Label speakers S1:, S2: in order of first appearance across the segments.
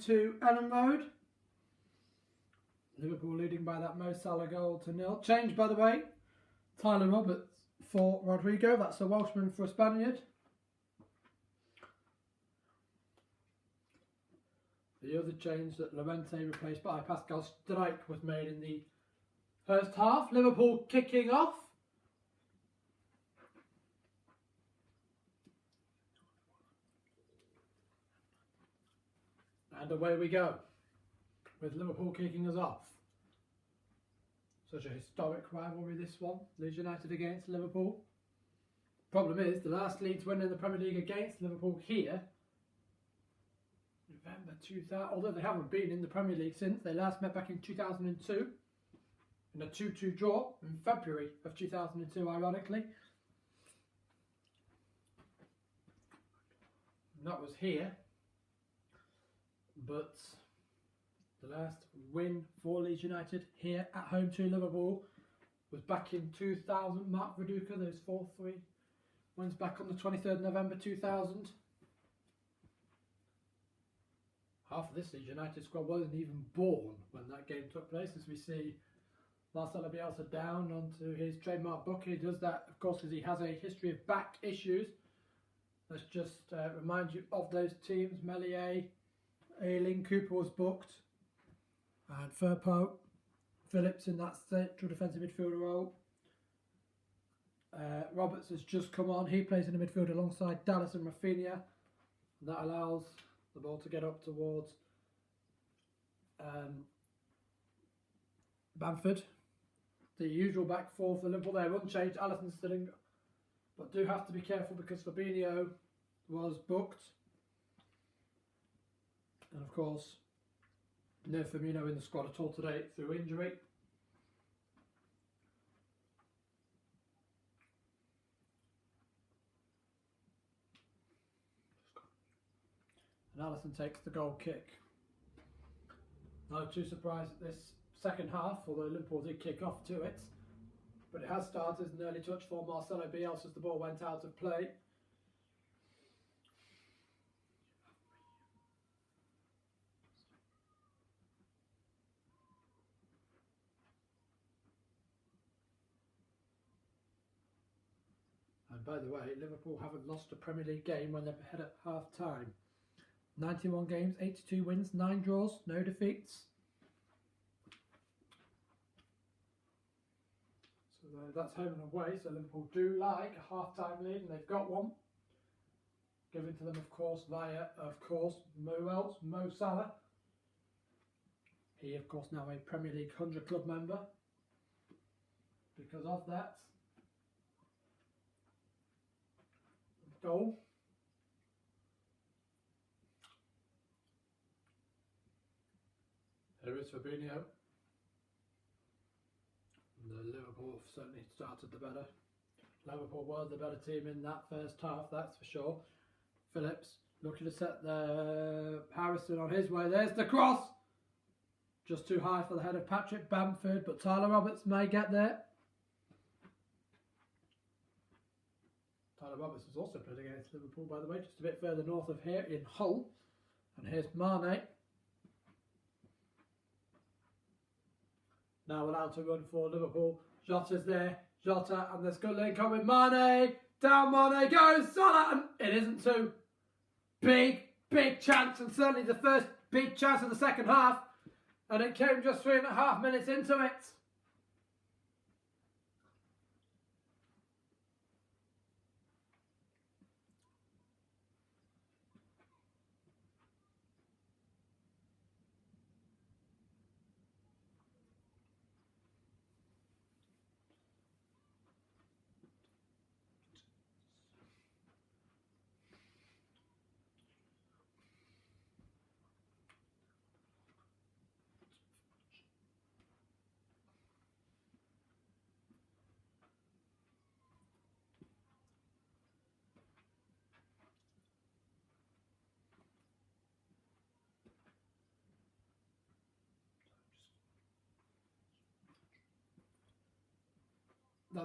S1: to Ellen Road. Liverpool leading by that Mo Salah goal to 0. Change, by the way. Tyler Roberts for Rodrigo. That's a Welshman for a Spaniard. The other change that Lorente replaced by Pascal Strijk was made in the first half. Liverpool kicking off. And away we go, with Liverpool kicking us off. Such a historic rivalry, this one. Leeds United against Liverpool. Problem is, the last Leeds win in the Premier League against Liverpool here, November 2000, although they haven't been in the Premier League since. They last met back in 2002, in a 2-2 draw in February of 2002, ironically. And that was here. But the last win for Leeds United here at home to Liverpool was back in 2000. Mark Viduka, those 4-3 wins back on the 23rd November 2000. Half of this Leeds United squad wasn't even born when that game took place, as we see Marcelo Bielsa down onto his trademark book. He does that, of course, because he has a history of back issues. Let's just remind you of those teams. Meslier, Ayling, Cooper was booked, and Firpo, Phillips in that central defensive midfielder role. Roberts has just come on. He plays in the midfield alongside Dallas and Rafinha. That allows the ball to get up towards Bamford. The usual back four for Liverpool. They're unchanged. Alisson's still in, but do have to be careful because Fabinho was booked. And of course, no Firmino in the squad at all today through injury. And Alisson takes the goal kick. Not too surprised at this second half, although Liverpool did kick off to it. But it has started as an early touch for Marcelo Bielsa as the ball went out of play. And by the way, Liverpool haven't lost a Premier League game when they're ahead at half time. 91 games, 82 wins, 9 draws, no defeats. So that's home and away, so Liverpool do like a half-time lead, and they've got one. Given to them, of course, via, Mo Salah. He, of course, now a Premier League 100 club member. Because of that. Goal. Here is Fabinho. The Liverpool have certainly started the better. Liverpool were the better team in that first half, that's for sure. Phillips looking to set the Harrison on his way. There's the cross. Just too high for the head of Patrick Bamford, but Tyler Roberts may get there. Tyler Roberts has also played against Liverpool, by the way, just a bit further north of here in Hull. And here's Mane. Now allowed to run for Liverpool. Jota's there. Jota, and there's good link coming. Mane. Down Mane goes. Salah. And it isn't too. Big chance. And certainly the first big chance of the second half. And it came just 3.5 minutes into it.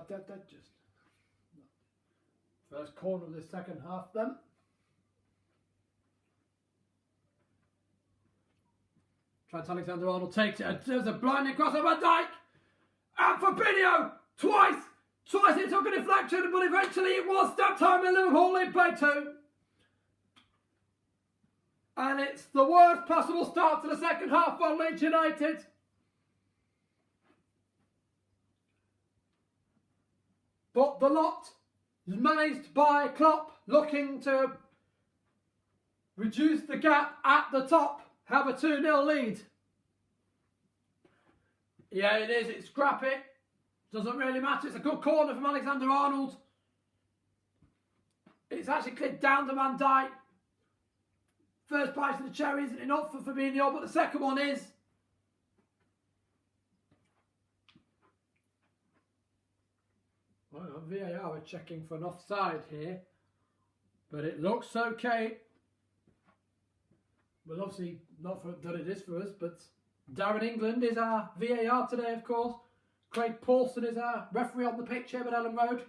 S1: That just first corner of the second half then. Trent Alexander-Arnold takes it, and there's a blinding cross on Van Dijk, and Fabinho twice it took a deflection, but eventually it was step time, and Liverpool lead by 2. And it's the worst possible start to the second half for Leeds United. But the lot is managed by Klopp, looking to reduce the gap at the top, have a 2-0 lead. Yeah, it is. It's scrappy. Doesn't really matter. It's a good corner from Alexander-Arnold. It's actually clipped down to Van Dijk. First bite of the cherry isn't enough for Fabinho, but the second one is. Well, VAR are checking for an offside here, but it looks okay. Well, obviously not for that it is for us, but Darren England is our VAR today, of course. Craig Paulson is our referee on the pitch here at Ellen Road.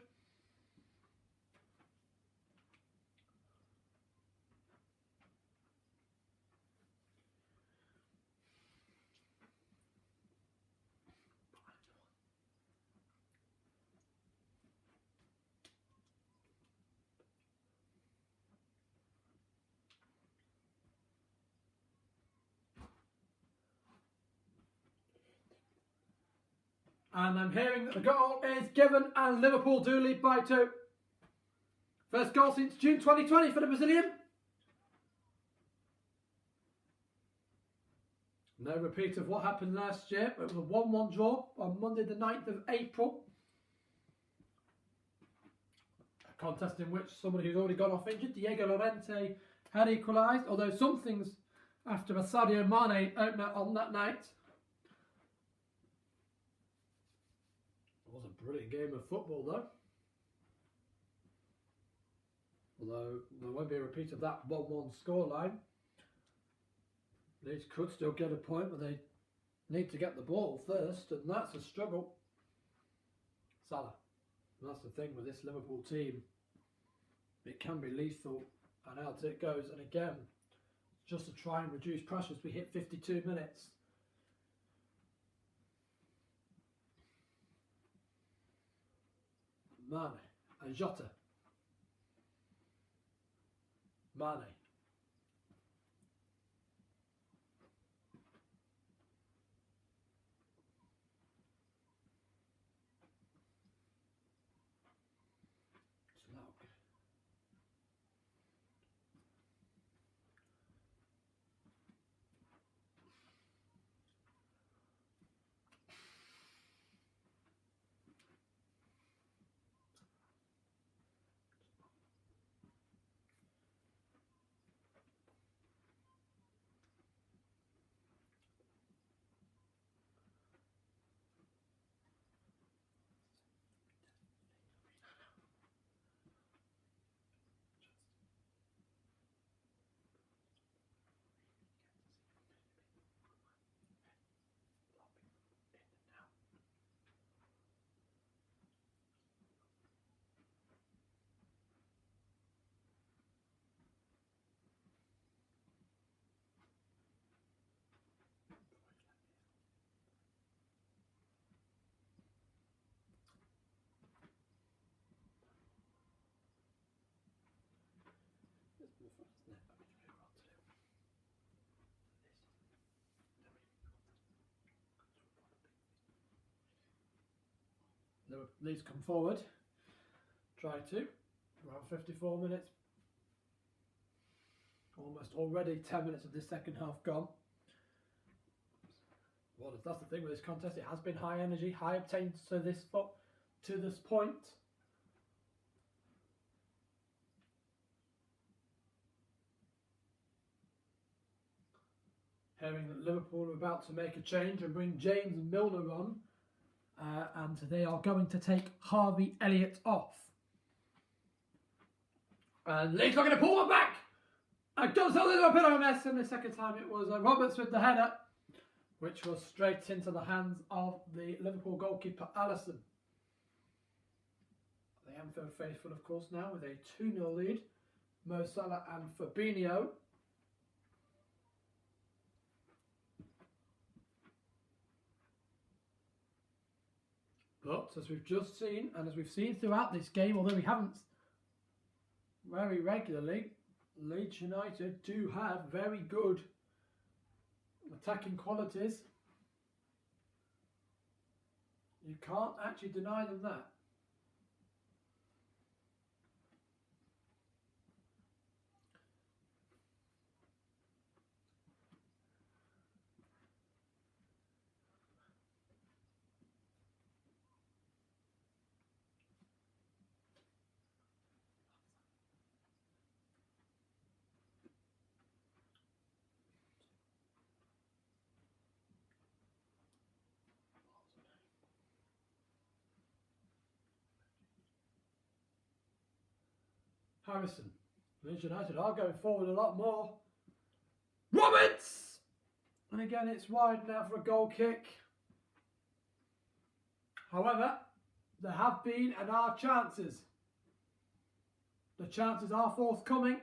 S1: And I'm hearing that the goal is given and Liverpool do lead by 2. First goal since June 2020 for the Brazilian. No repeat of what happened last year. It was a 1-1 draw on Monday the 9th of April. A contest in which somebody who's already gone off injured, Diego Llorente, had equalised. Although some things after a Sadio Mane opener on that night. It was a brilliant game of football though. Although there won't be a repeat of that 1-1 scoreline. Leeds could still get a point, but they need to get the ball first, and that's a struggle. Salah. And that's the thing with this Liverpool team. It can be lethal, and out it goes. And again, just to try and reduce pressure as we hit 52 minutes. Mane and Jota. Mane. Leeds come forward. Try to. Around 54 minutes. Almost already 10 minutes of this second half gone. Well, that's the thing with this contest. It has been high energy, high obtained to this point. Hearing that Liverpool are about to make a change and bring James Milner on. And they are going to take Harvey Elliott off. And Leeds are going to pull one back. And does a little bit of a mess. And the second time it was Roberts with the header, which was straight into the hands of the Liverpool goalkeeper Alisson. The Anfield faithful, of course, now with a 2-0 lead. Mo Salah and Fabinho. But as we've just seen, and as we've seen throughout this game, although we haven't very regularly, Leeds United do have very good attacking qualities. You can't actually deny them that. Harrison. Leeds United are going forward a lot more. Roberts! And again, it's wide now for a goal kick. However, there have been and are chances. The chances are forthcoming.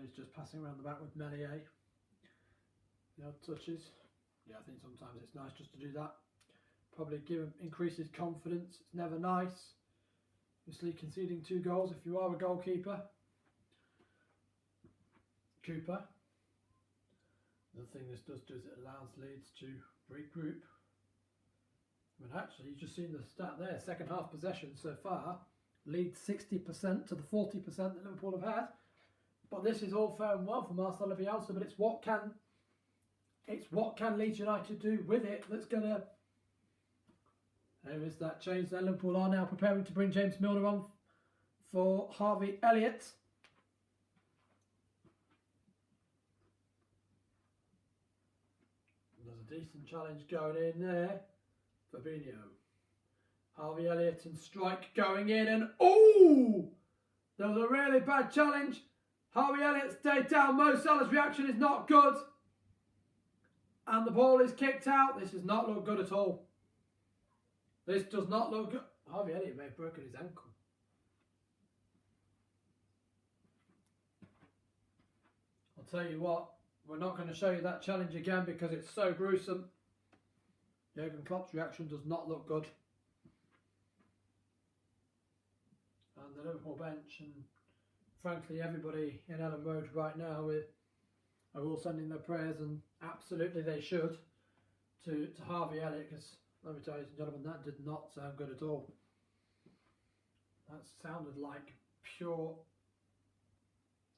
S1: He's just passing around the back with Melier. The odd touches. Yeah, I think sometimes it's nice just to do that. Probably increase his confidence. It's never nice. Obviously conceding 2 goals if you are a goalkeeper. Cooper. The thing this does is it allows Leeds to regroup. I mean, actually, you've just seen the stat there. Second half possession so far. Leeds 60% to the 40% that Liverpool have had. But this is all fair and well for Marcelo Bielsa, but it's what can Leeds United do with it that's going to... There is that change there. Liverpool are now preparing to bring James Milner on for Harvey Elliott. There's a decent challenge going in there. Fabinho. Harvey Elliott and strike going in, and oh! There was a really bad challenge. Harvey Elliott stayed down. Mo Salah's reaction is not good. And the ball is kicked out. This does not look good at all. This does not look good. Harvey Elliott may have broken his ankle. I'll tell you what, we're not going to show you that challenge again because it's so gruesome. Jurgen Klopp's reaction does not look good. And the Liverpool bench and frankly everybody in Ellen Road right now are all sending their prayers, and absolutely they should, to Harvey Elliott, because let me tell you, ladies and gentlemen, that did not sound good at all. That sounded like pure...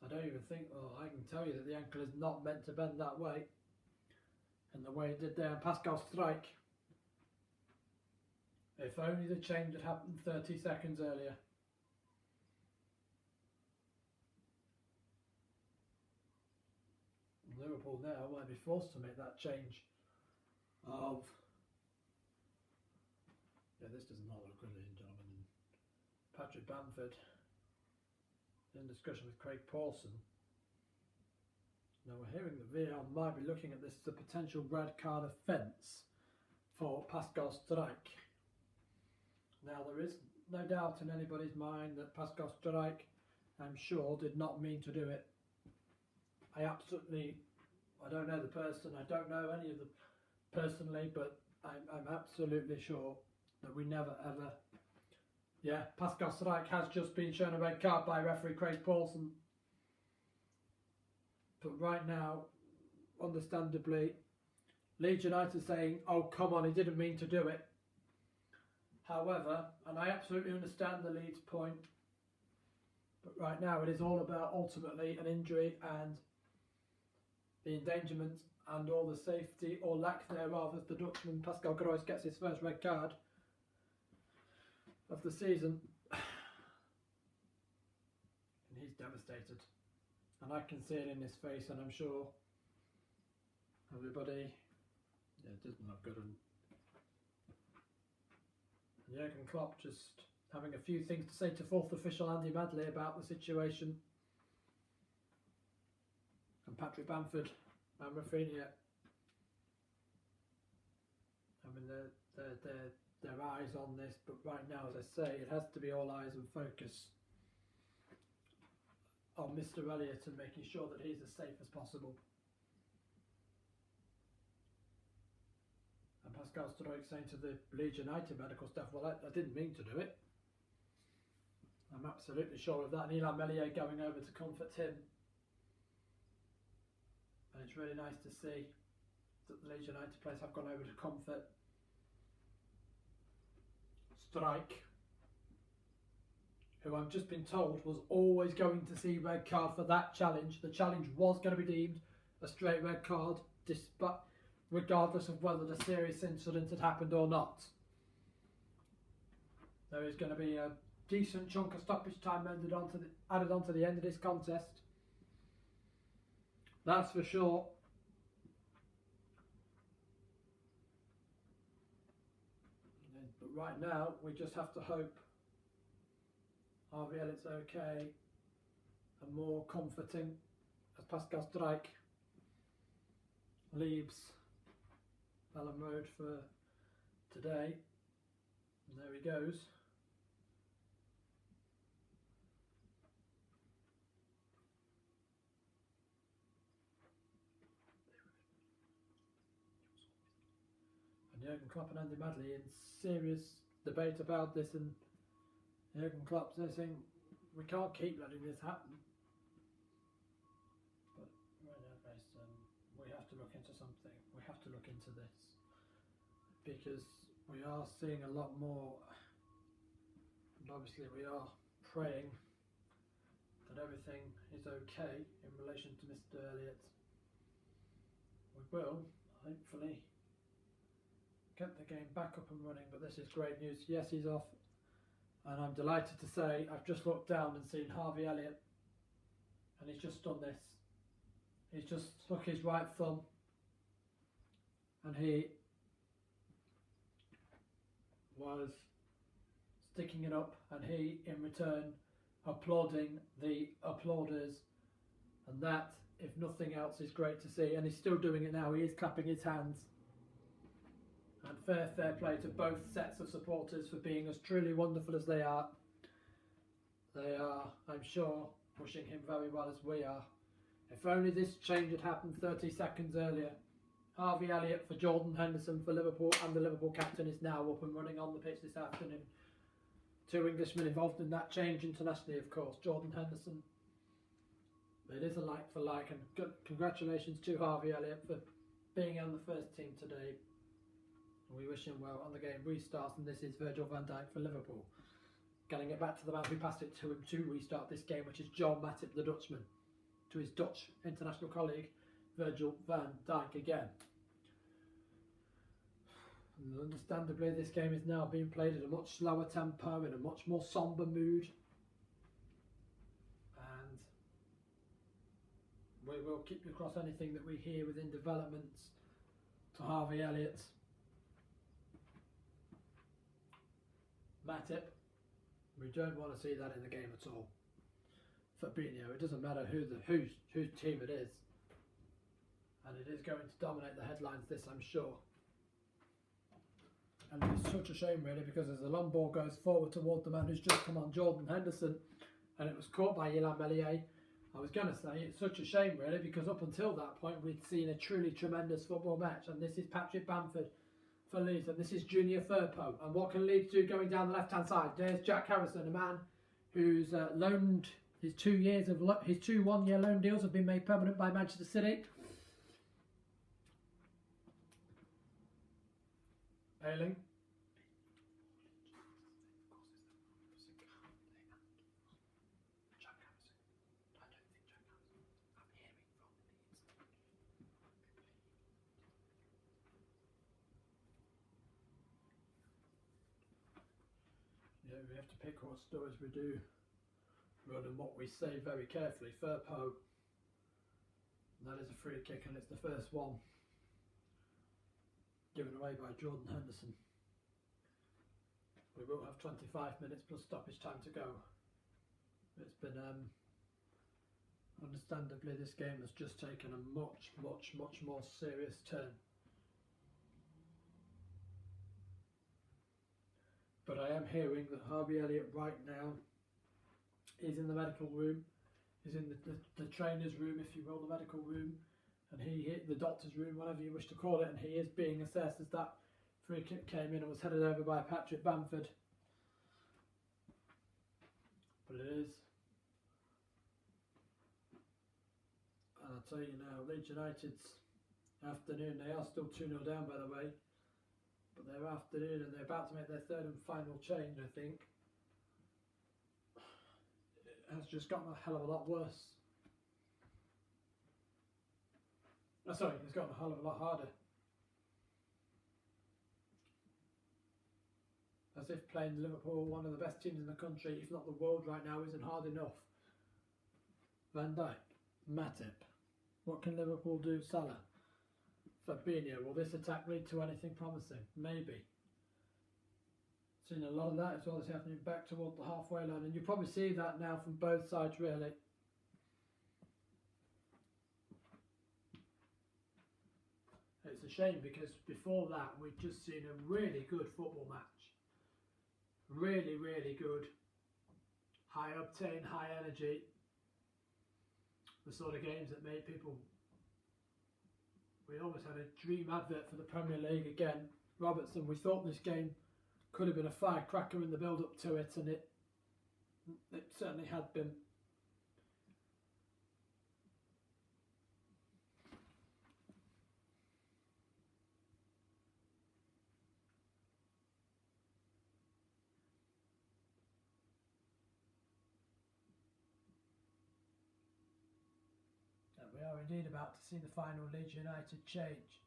S1: I don't even think... Oh, I can tell you that the ankle is not meant to bend that way. And the way it did there, Pascal strike. If only the change had happened 30 seconds earlier. Liverpool now might be forced to make that change of... Yeah, this does not look good, ladies and gentlemen. Patrick Bamford in discussion with Craig Pawson. Now we're hearing that VAR might be looking at this as a potential red card offence for Pascal Strike. Now there is no doubt in anybody's mind that Pascal Strike, I'm sure, did not mean to do it. I don't know the person, I don't know any of them personally, but I'm absolutely sure that we never ever... Yeah, Pascal Strike has just been shown a red card by referee Craig Pawson. But right now, understandably, Leeds United saying, oh come on, he didn't mean to do it. However, and I absolutely understand the Leeds point, But right now it is all about ultimately an injury and the endangerment and all the safety or lack thereof as the Dutchman Pascal Gross gets his first red card of the season. And he's devastated. And I can see it in his face, and I'm sure everybody, it doesn't look good. And Jurgen Klopp just having a few things to say to fourth official Andy Madley about the situation. And Patrick Bamford and Rafinha having their eyes on this, but right now, as I say, it has to be all eyes and focus on Mr. Elliott and making sure that he's as safe as possible. And Pascal Stroik saying to the Leeds United medical staff, well, I didn't mean to do it. I'm absolutely sure of that. And Ilhan Meslier going over to comfort him. And it's really nice to see that the Leeds United players have gone over to comfort Strike, who I've just been told was always going to see red card for that challenge. The challenge was going to be deemed a straight red card, despite, regardless of whether the serious incident had happened or not. There is going to be a decent chunk of stoppage time added onto the end of this contest. That's for sure. But right now, we just have to hope Harvey Elliott's okay and more comforting as Pascal Strijk leaves Ellen Road for today. And there he goes. And Jurgen Klopp and Andy Madley in serious debate about this, and Jurgen Klopp saying we can't keep letting this happen. But right now, guys, we have to look into something. We have to look into this because we are seeing a lot more, and obviously we are praying that everything is okay in relation to Mr. Elliott. We will hopefully get the game back up and running, but this is great news. Yes, he's off, and I'm delighted to say I've just looked down and seen Harvey Elliott, and he's just done this. He's just stuck his right thumb and he was sticking it up, and he in return applauding the applauders, and that, if nothing else, is great to see. And he's still doing it now. He is clapping his hands. And fair play to both sets of supporters for being as truly wonderful as they are. They are, I'm sure, wishing him very well as we are. If only this change had happened 30 seconds earlier. Harvey Elliott for Jordan Henderson for Liverpool, and the Liverpool captain is now up and running on the pitch this afternoon. Two Englishmen involved in that change internationally, of course. Jordan Henderson. It is a like for like, and congratulations to Harvey Elliott for being on the first team today. We wish him well, and the game restarts, and this is Virgil van Dijk for Liverpool. Getting it back to the man who passed it to him to restart this game, which is John Matip, the Dutchman, to his Dutch international colleague, Virgil van Dijk again. And understandably, this game is now being played at a much slower tempo, in a much more sombre mood. And we will keep you across anything that we hear within developments to Harvey Elliott. Matip, we don't want to see that in the game at all. Fabinho, it doesn't matter whose team it is, and it is going to dominate the headlines, this I'm sure. And it's such a shame really, because as the long ball goes forward toward the man who's just come on, Jordan Henderson, and it was caught by Ilhan Meslier, I was going to say it's such a shame really, because up until that point we'd seen a truly tremendous football match, and this is Patrick Bamford for Leeds, and this is Junior Firpo. And what can Leeds do going down the left hand side? There's Jack Harrison, a man who's loaned his 2 one-year loan deals have been made permanent by Manchester City. Ailing. We have to pick what stories we do rather than what we say very carefully. Firpo, that is a free kick, and it's the first one given away by Jordan Henderson. We will have 25 minutes plus stoppage time to go. It's been understandably, this game has just taken a much more serious turn. But I am hearing that Harvey Elliott right now is in the medical room, is in the trainer's room, if you will, the medical room, and the doctor's room, whatever you wish to call it, and he is being assessed as that free kick came in and was headed over by Patrick Bamford. But it is. And I'll tell you now, Leeds United's afternoon, they are still 2-0 down by the way, but their afternoon, and they're about to make their third and final change, I think, it has just gotten a hell of a lot worse. Oh, sorry, it's gotten a hell of a lot harder. As if playing Liverpool, one of the best teams in the country, if not the world right now, isn't hard enough. Van Dijk, Matip. What can Liverpool do? Salah. Fabinho. Will this attack lead to anything promising? Maybe. Seen a lot of that as well as happening back toward the halfway line, and you probably see that now from both sides really. It's a shame because before that we'd just seen a really good football match. Really good. High octane, high energy. The sort of games that made people... We almost had a dream advert for the Premier League again. Robertson, we thought this game could have been a firecracker in the build-up to it, and it certainly had been. And we are indeed about to see the final Leeds United change.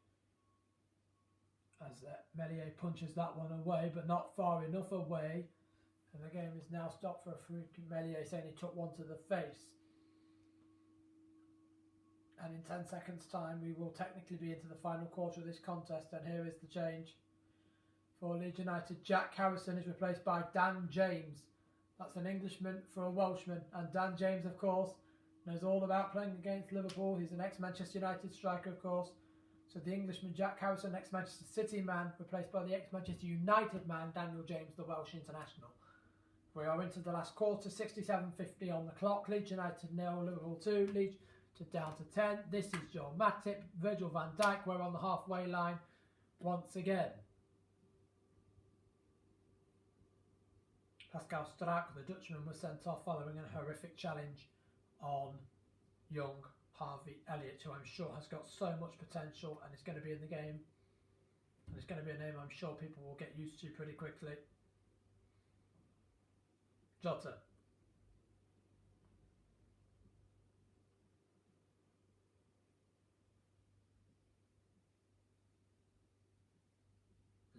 S1: As Meslier punches that one away, but not far enough away, and the game is now stopped for a free kick. Meslier saying he took one to the face, and in 10 seconds time we will technically be into the final quarter of this contest, and here is the change for Leeds United. Jack Harrison is replaced by Dan James. That's an Englishman for a Welshman, and Dan James of course knows all about playing against Liverpool. He's an ex-Manchester United striker of course. So the Englishman Jack Harrison, ex-Manchester City man, replaced by the ex-Manchester United man Daniel James, the Welsh international. We are into the last quarter, 67:50 on the clock. Leeds United 0, Liverpool 2. Leeds down to 10. This is Joel Matip, Virgil van Dijk. We're on the halfway line once again. Pascal Struijk, the Dutchman, was sent off following a horrific challenge on young Harvey Elliott, who I'm sure has got so much potential and is going to be in the game, and it's going to be a name I'm sure people will get used to pretty quickly. Jota.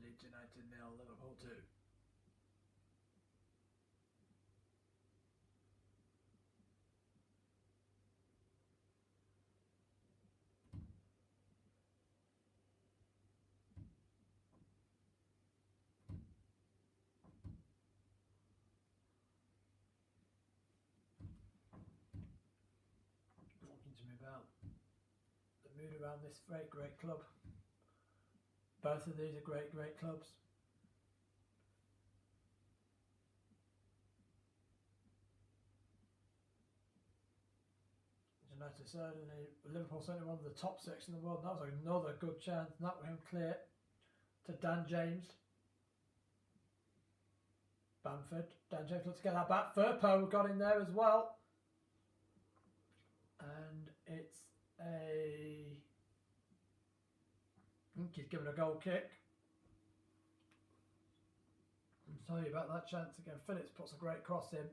S1: Leeds United 0, Liverpool 2. To me about the mood around this great club. Both of these are great clubs. United certainly, Liverpool certainly one of the top 6 in the world. That was another good chance, and that went clear to Dan James. Bamford. Dan James looks to get that back. Firpo got in there as well. And it's I think he's given a goal kick. I'll tell you about that chance again. Phillips puts a great cross in.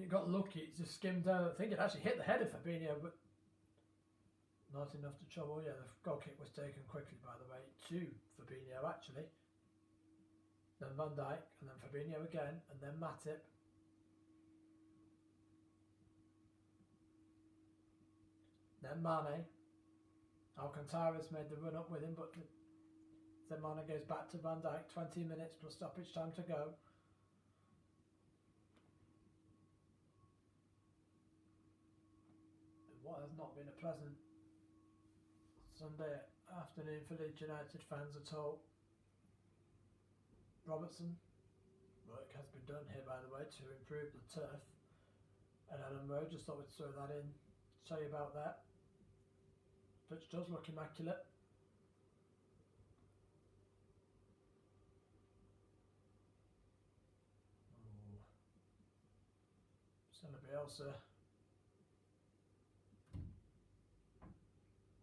S1: It got lucky, it just skimmed down. I think it actually hit the head of Fabinho, but not enough to trouble. Yeah, the goal kick was taken quickly, by the way, to Fabinho actually. then Van Dijk, and then Fabinho again, and then Matip. Then Mane. Alcantara's made the run up with him, but then Mane goes back to Van Dijk. 20 minutes plus stoppage time to go. And what has not been a pleasant Sunday afternoon for Leeds United fans at all. Robertson. Work has been done here, by the way, to improve the turf. And Ellen Rowe, just thought we'd throw that in. Tell you about that. Pitch does look immaculate. Bielsa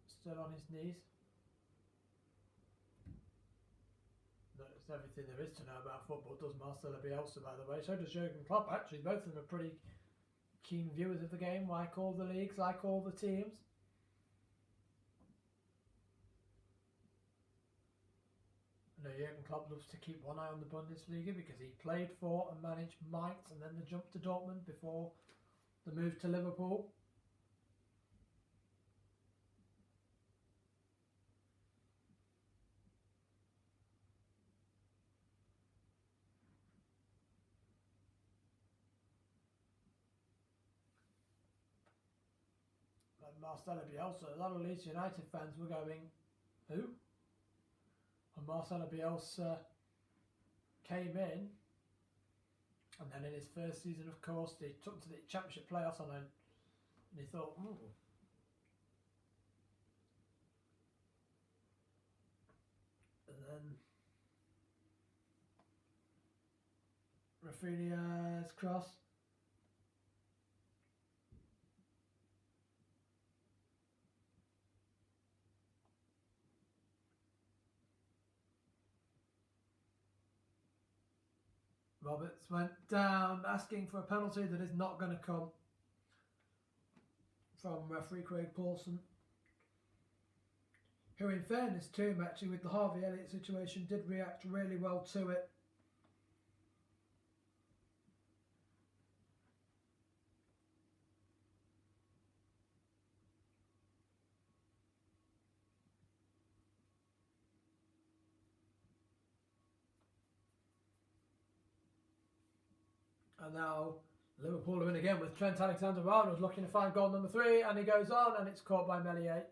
S1: still on his knees. That's everything there is to know about football, does Marcelo Bielsa, by the way. So does Jurgen Klopp, actually. Both of them are pretty keen viewers of the game, like all the leagues, like all the teams. I know Jurgen Klopp loves to keep one eye on the Bundesliga because he played for and managed Mainz and then the jump to Dortmund before the move to Liverpool. But Marcelo Bielsa, a lot of Leeds United fans were going, who? And Marcelo Bielsa came in, and then in his first season, of course, they took to the Championship playoffs on and he thought, ooh. And then Rafinha's cross. Roberts went down asking for a penalty that is not going to come from referee Craig Paulson, who in fairness to him actually with the Harvey Elliott situation did react really well to it. And now Liverpool are in again with Trent Alexander-Arnold looking to find goal number 3, and he goes on and it's caught by Meslier.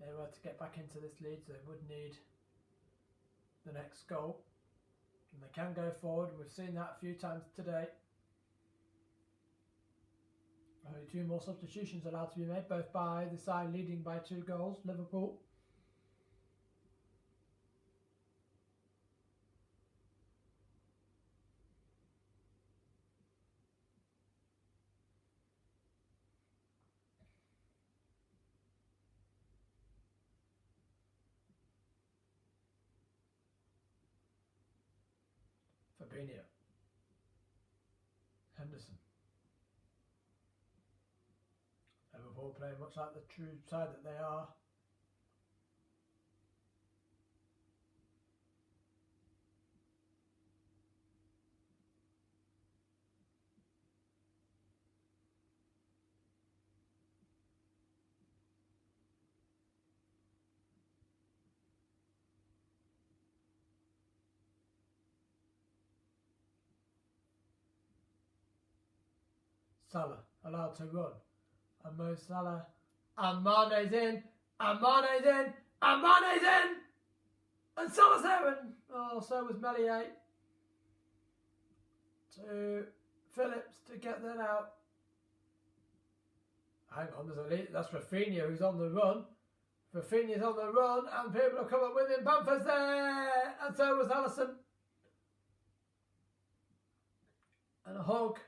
S1: They were to get back into this lead, so they would need the next goal. And they can go forward, and we've seen that a few times today. Only 2 more substitutions allowed to be made, both by the side leading by 2 goals, Liverpool. Fabinho, Henderson. Liverpool playing much like the true side that they are. Salah allowed to run, and Mo Salah, and Mane's in, and Mane's in, and Mane's in, and Salah's there, and so was Meslier to Phillips to get that out. Hang on, there's a lead. That's Rafinha who's on the run. Rafinha's on the run, and people have come up with him. Bamford's there, and so was Alisson. and a hug.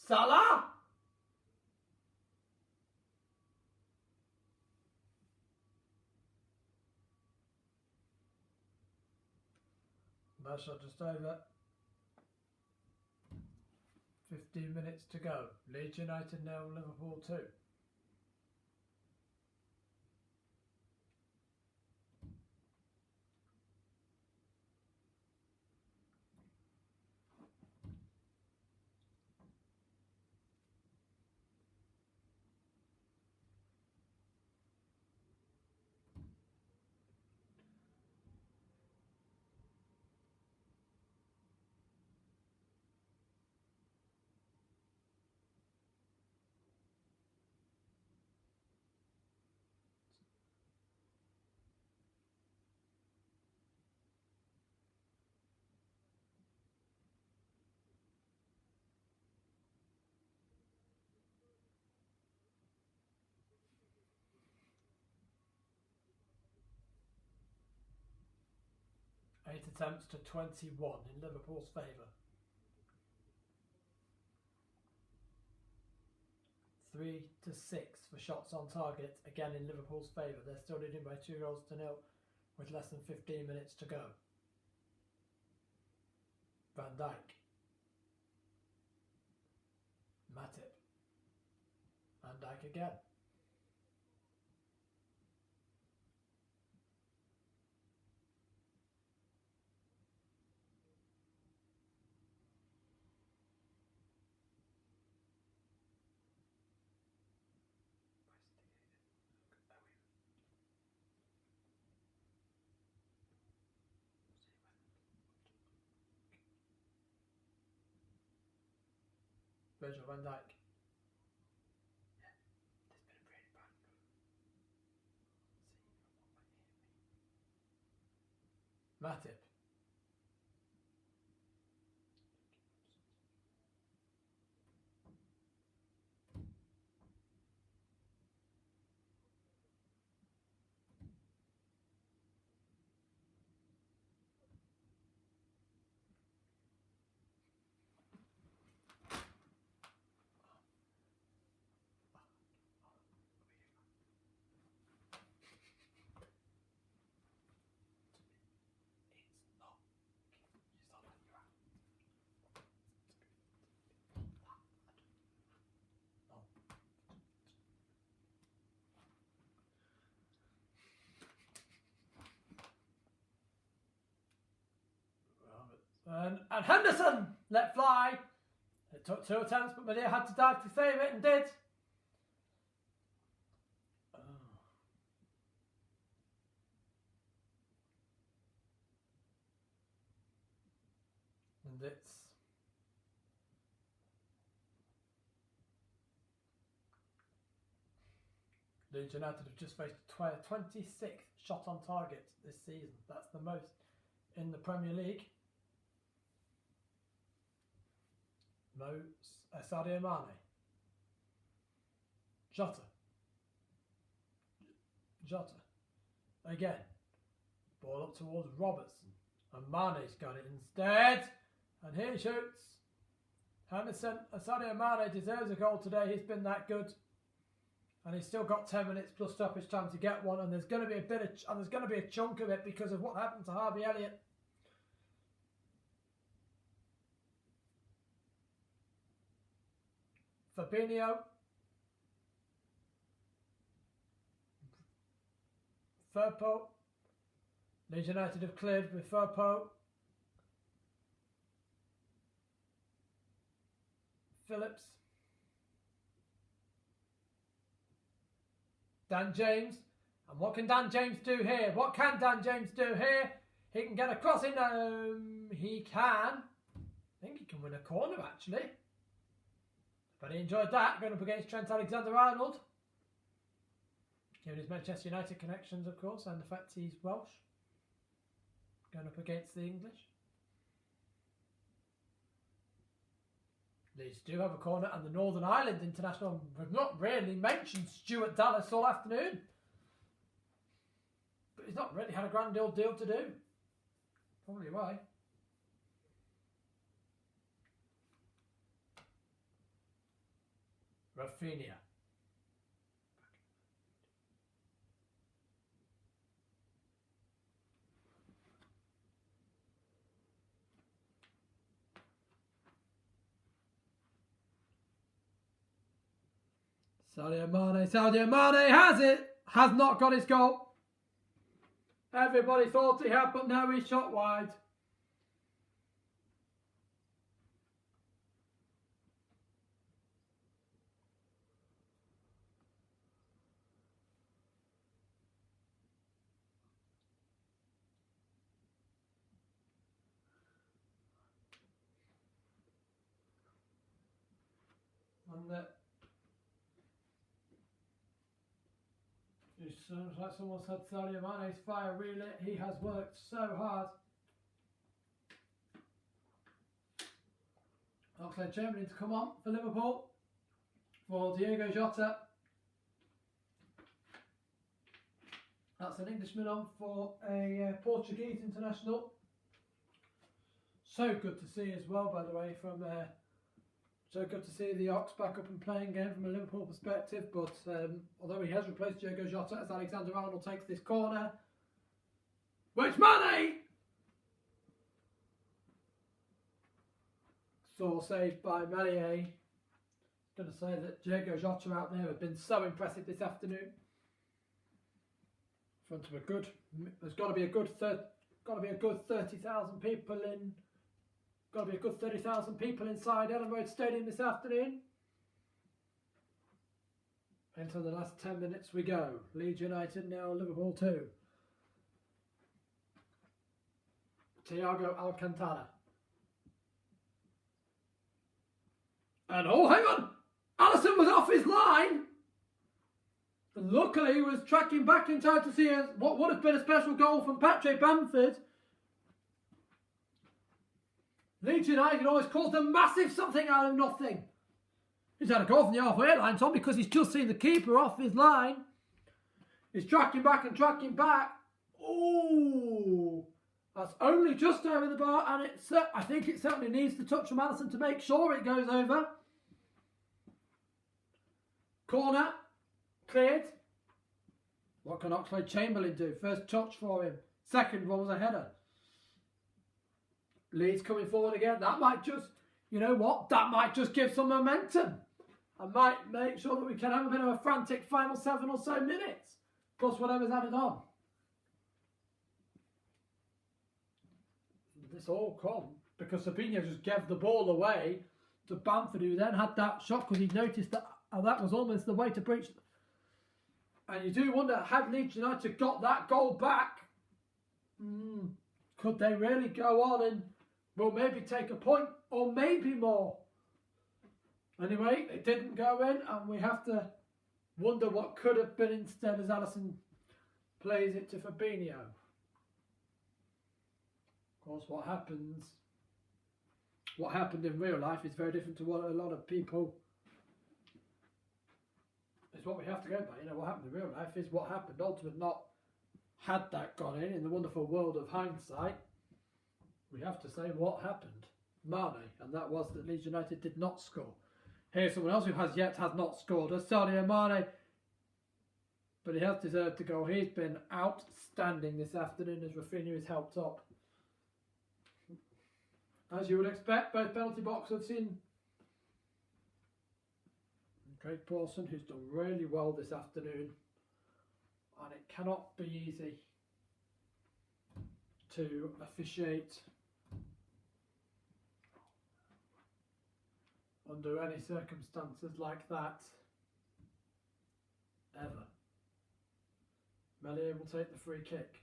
S1: Salah! That shot just over. 15 minutes to go. Leeds United 0, Liverpool 2. Eight attempts to 21 in Liverpool's favour. 3 to 6 for shots on target, again in Liverpool's favour. They're still leading by 2 goals to 0 with less than 15 minutes to go. Van Dijk. Matip. Van Dijk again. Virgil van Dijk. Matip. And Henderson let fly. It took 2 attempts, but Medea had to dive to save it and did. Oh. And it's Leeds United have just faced 26th shot on target this season. That's the most in the Premier League. Sadio Mane. Jota. Again. Ball up towards Robertson. And Mane's got it instead. And here he shoots. Henderson. Sadio Mane deserves a goal today. He's been that good. And he's still got 10 minutes plus stoppage time to get one. And there's going to be a chunk of it because of what happened to Harvey Elliott. Fabinho. Firpo. Leeds United have cleared with Firpo. Phillips. Dan James. And what can Dan James do here? What can Dan James do here? He can get a cross in. He can. I think he can win a corner actually. But he enjoyed that, going up against Trent Alexander-Arnold. Given his Manchester United connections, of course, and the fact he's Welsh, going up against the English. Leeds do have a corner, and the Northern Ireland international. We've not really mentioned Stuart Dallas all afternoon, but he's not really had a grand old deal to do. Probably why. Rafinha. Sadio Mane has it! Has not got his goal. Everybody thought he had, but no, he shot wide. And like someone said, Sadio Mane's fire relit. He has worked so hard. Oxlade-Chamberlain to come on for Liverpool for Diogo Jota. That's an Englishman on for a Portuguese international. So good to see as well, by the way, from so good to see the Ox back up and playing again from a Liverpool perspective. But although he has replaced Diogo Jota, as Alexander-Arnold takes this corner, which Mane saw saved by Melier. Going to say that Diogo Jota out there have been so impressive this afternoon. In front of a good, there's got to be a good 30,000 people in. Got to be a good 30,000 people inside Ellen Road Stadium this afternoon. Until the last 10 minutes we go. Leeds United 0, Liverpool 2. Thiago Alcantara. And oh, hang on! Alisson was off his line! And luckily he was tracking back in time to see what would have been a special goal from Patrick Bamford. Leeds United always caused a massive something out of nothing. He's had a goal from the halfway line, Tom, because he's just seen the keeper off his line. He's tracking back and tracking back. Ooh, that's only just over the bar, and I think it certainly needs the touch from Alisson to make sure it goes over. Corner, cleared. What can Oxlade-Chamberlain do? First touch for him. Second one was a header. Leeds coming forward again. That might just, you know what? That might just give some momentum. I might make sure that we can have a bit of a frantic final 7 or so minutes. Plus whatever's added on. This all come because Fabinho just gave the ball away to Bamford, who then had that shot because he noticed that that was almost the way to breach. And you do wonder, had Leeds United got that goal back, could they really go on and will maybe take a point or maybe more? Anyway, it didn't go in, and we have to wonder what could have been instead as Alisson plays it to Fabinho. Of course, what happened in real life is very different to what a lot of people. It's what we have to go by. You know, what happened in real life is what happened. Ultimately, not had that gone in the wonderful world of hindsight. We have to say what happened. Mane, and that was that Leeds United did not score. Here's someone else who has not scored. That's Sadio Mane. But he has deserved to go. He's been outstanding this afternoon as Rafinha is helped up. As you would expect, both penalty boxes have seen Craig Pawson, who's done really well this afternoon. And it cannot be easy to officiate under any circumstances like that, ever. Melier will take the free kick.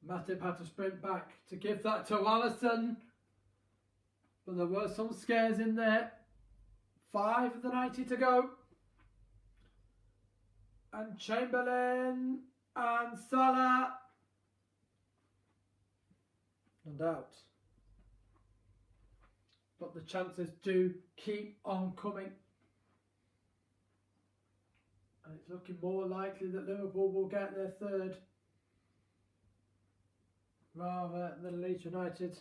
S1: Matip had to sprint back to give that to Alisson. But there were some scares in there. 5 of the 90 to go. And Chamberlain and Salah. And out. But the chances do keep on coming. And it's looking more likely that Liverpool will get their third rather than Leeds United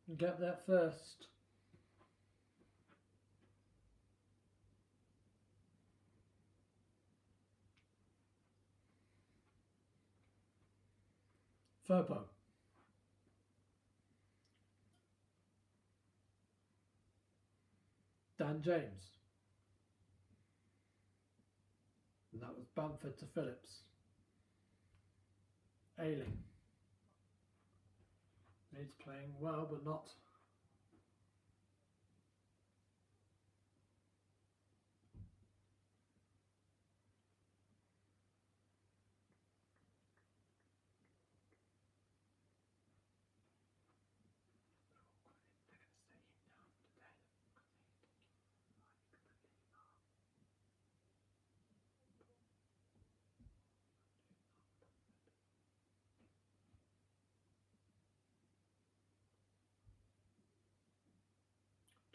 S1: and get their first. Firpo. Dan James. And that was Bamford to Phillips. Ayling. He's playing well, but not.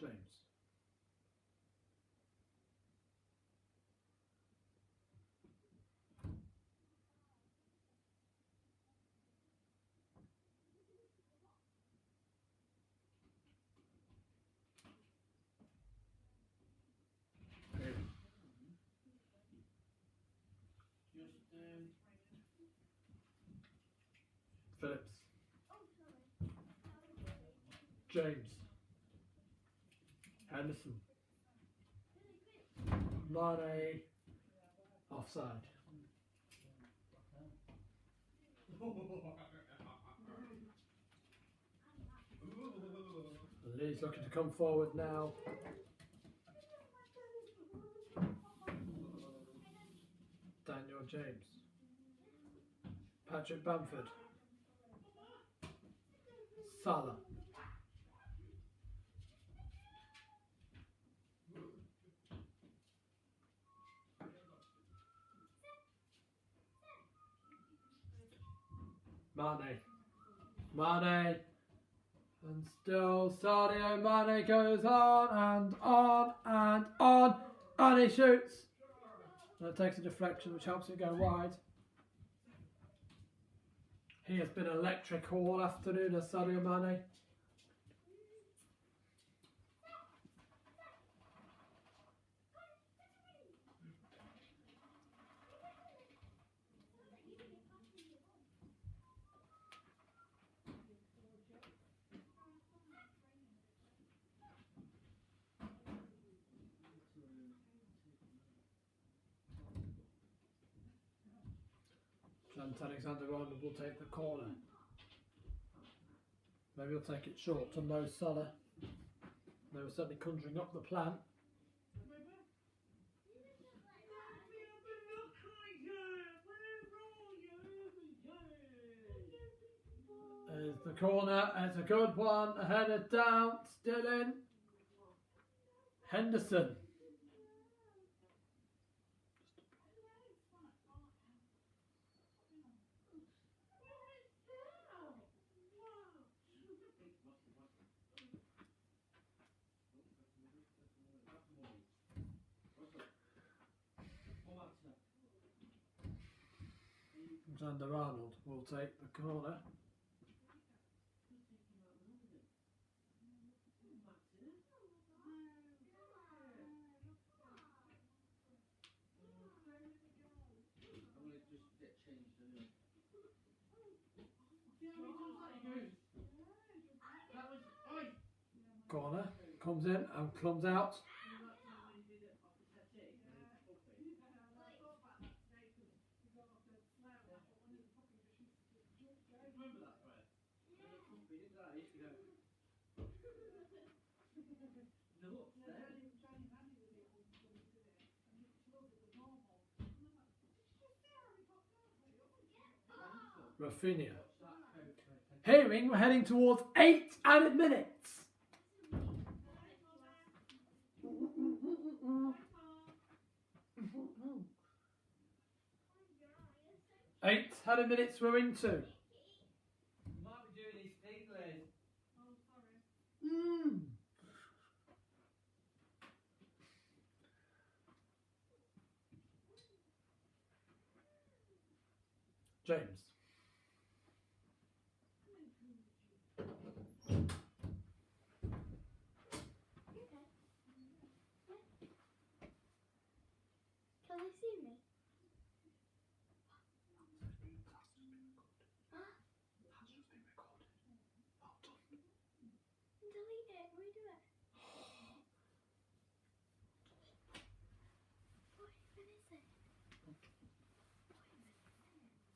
S1: James. Phillips. James. Henderson. Mane. Offside. Leeds looking to come forward now. Daniel James. Patrick Bamford. Salah. Mane. And still Sadio Mane goes on and on and on. And he shoots. And it takes a deflection which helps it go wide. He has been electric all afternoon as Sadio Mane. Trent Alexander-Arnold will take the corner. Maybe he'll take it short to Mo Salah. They were certainly conjuring up the plan. There's the corner, it's a good one, a header down, still in. Henderson. Alexander-Arnold will take the corner. Corner comes in and comes out. Rafinha. Hearing we're heading towards 8 added minutes. Eight added minutes we're into.
S2: Might be doing his thing, Liz.
S3: Oh, sorry.
S1: James.
S3: Can they see me? Huh? Delete it, redo it. What even is it?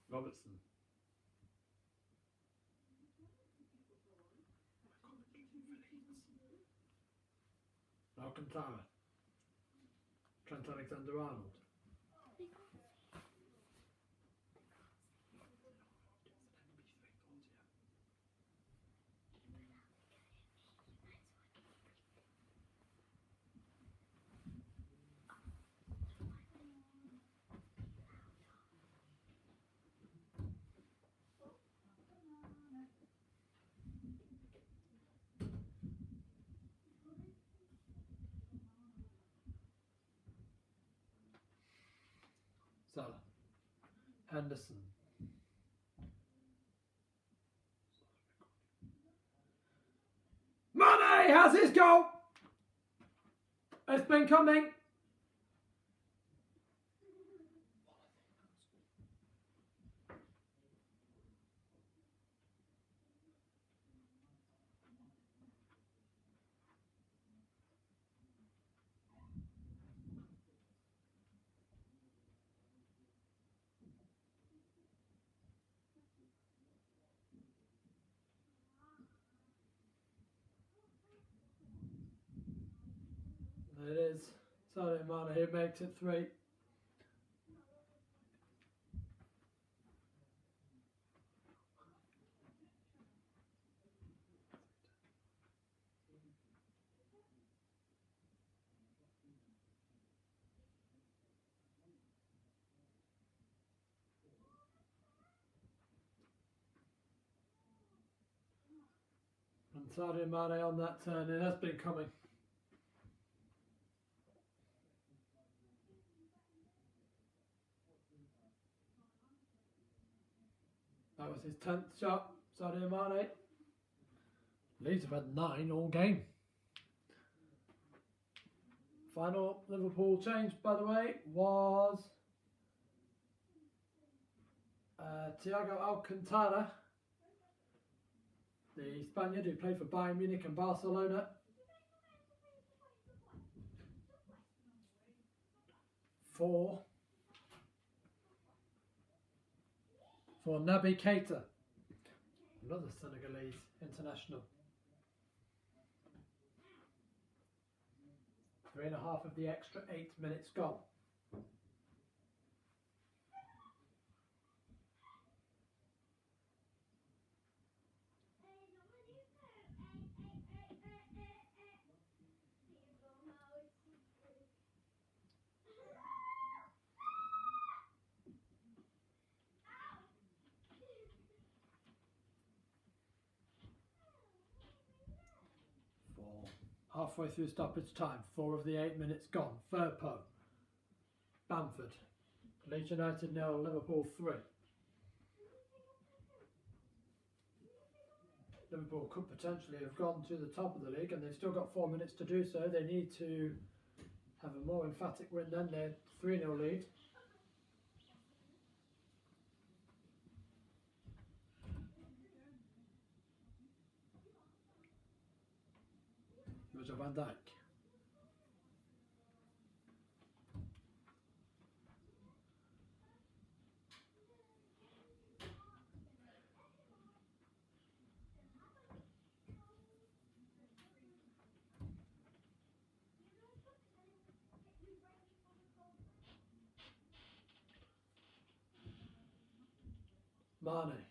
S1: Robertson. Alcantara. Trent Alexander-Arnold. Salah. Henderson. Mane has his goal! It's been coming. It is Sadio Mane who makes it 3. And Sadio Mane on that turn, it has been coming. That was his 10th shot, Sadio Mane. Leeds have had 9 all game. Final Liverpool change, by the way, was Thiago Alcantara, the Spaniard who played for Bayern Munich and Barcelona. For Naby Keita, another Senegalese international. 3.5 of the extra 8 minutes gone. Halfway through stoppage time, 4 of the 8 minutes gone. Firpo, Bamford, Leeds United 0, Liverpool 3. Liverpool could potentially have gone to the top of the league and they've still got 4 minutes to do so. They need to have a more emphatic win than their 3-0 lead. Virgil van Dijk. Mane.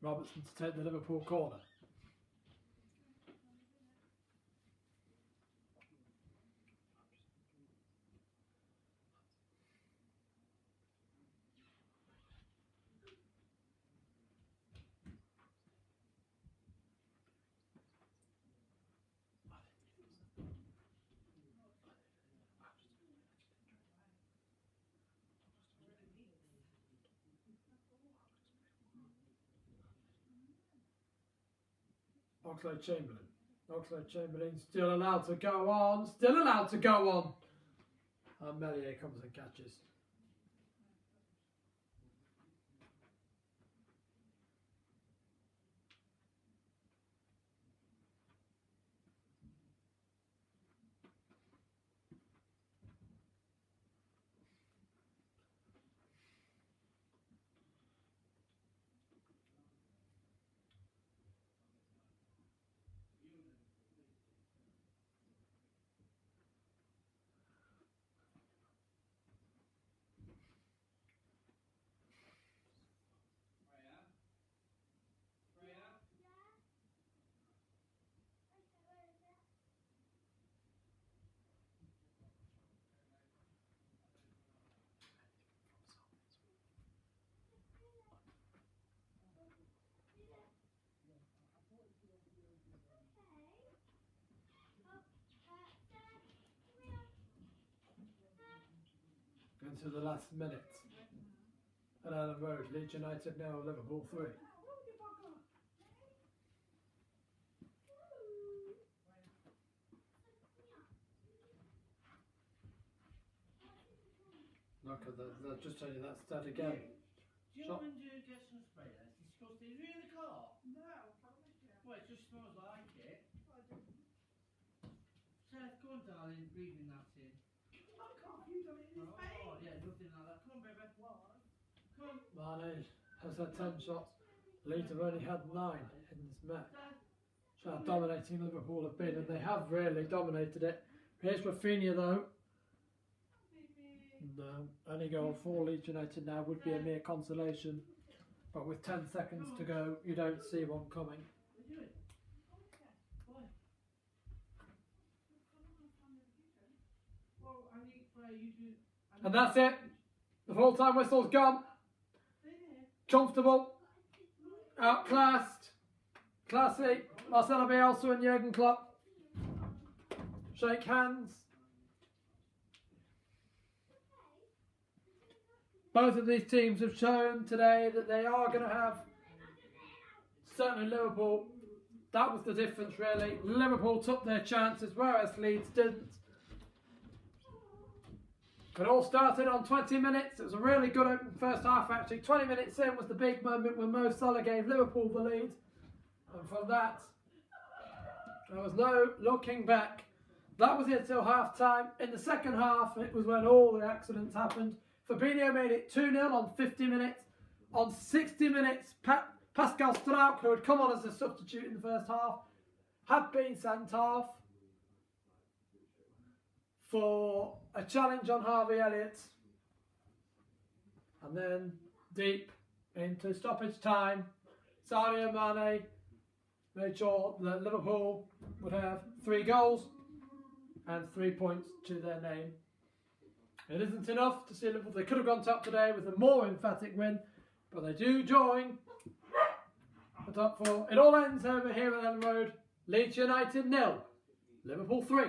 S1: Robertson to take the Liverpool corner. Oxlade-Chamberlain. Oxlade-Chamberlain still allowed to go on. Still allowed to go on. And Melier comes and catches. Into the last minute. And Ellen Road, Leeds United now, Liverpool 3. Look at that, I'll just tell you that stat again.
S2: Do you want to get some spray? That's disgusting. Is it in the car? No, I promise you. Well, it just smells like it. Seth, go on, darling, breathing that in. I can't, you done it in his face. Oh, yeah, nothing like that. Come on, baby. What? Come on.
S1: Mane has had 10 shots. Leeds have only had 9 in this match. So how dominating Liverpool have been, and they have really dominated it. Here's Rafinha though. And, any goal for Leeds United now would be a mere consolation. But with 10 seconds to go, you don't see one coming. And that's it. The full-time whistle's gone. Comfortable. Outclassed. Classy. Marcelo Bielsa and Jurgen Klopp shake hands. Both of these teams have shown today that they are going to have, certainly Liverpool, that was the difference really. Liverpool took their chances, whereas Leeds didn't. It all started on 20 minutes. It was a really good open first half actually. 20 minutes in was the big moment when Mo Salah gave Liverpool the lead. And from that, there was no looking back. That was it till half time. In the second half, it was when all the accidents happened. Fabinho made it 2-0 on 50 minutes. On 60 minutes, Pascal Struijk, who had come on as a substitute in the first half, had been sent off for a challenge on Harvey Elliott. And then deep into stoppage time, Sadio Mane made sure that Liverpool would have 3 goals and 3 points to their name. It isn't enough to see Liverpool. They could have gone top today with a more emphatic win, but they do join the top 4. It all ends over here at Ellen Road. Leeds United 0, Liverpool 3.